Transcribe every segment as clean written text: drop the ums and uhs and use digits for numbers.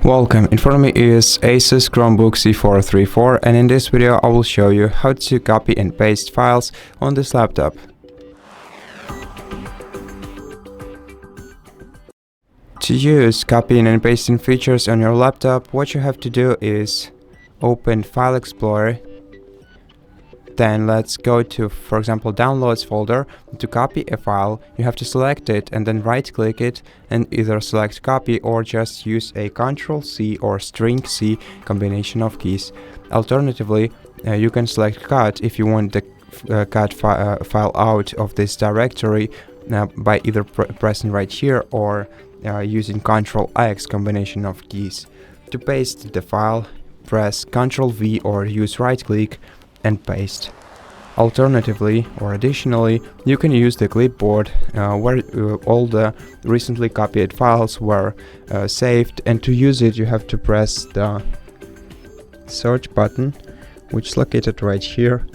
Welcome, in front of me is ASUS Chromebook C434, and in this video I will show you how to copy and paste files on this laptop. To use copying and pasting features on your laptop, what you have to do is open File Explorer. Then let's go to, for example, Downloads folder. To copy a file, you have to select it and then right-click it and either select copy or just use a Ctrl+C or string C combination of keys. Alternatively, you can select cut if you want the cut file out of this directory by either pressing right here or using Ctrl+X combination of keys. To paste the file, press Ctrl+V or use right-click and paste. Alternatively, or additionally, you can use the clipboard where all the recently copied files were saved, and to use it you have to press the search button, which is located right here,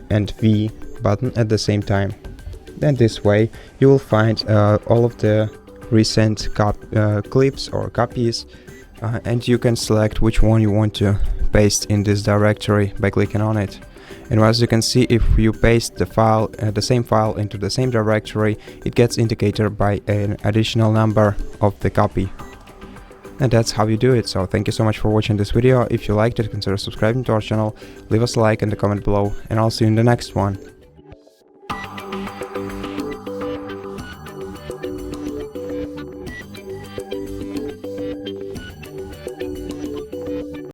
and V button at the same time. Then this way you will find all of the recent clips or copies, and you can select which one you want to paste in this directory by clicking on it. And as you can see, if you paste the file, the same file into the same directory, it gets indicated by an additional number of the copy. And that's how you do it. So thank you so much for watching this video. If you liked it, consider subscribing to our channel, leave us a like and a comment below, and I'll see you in the next one.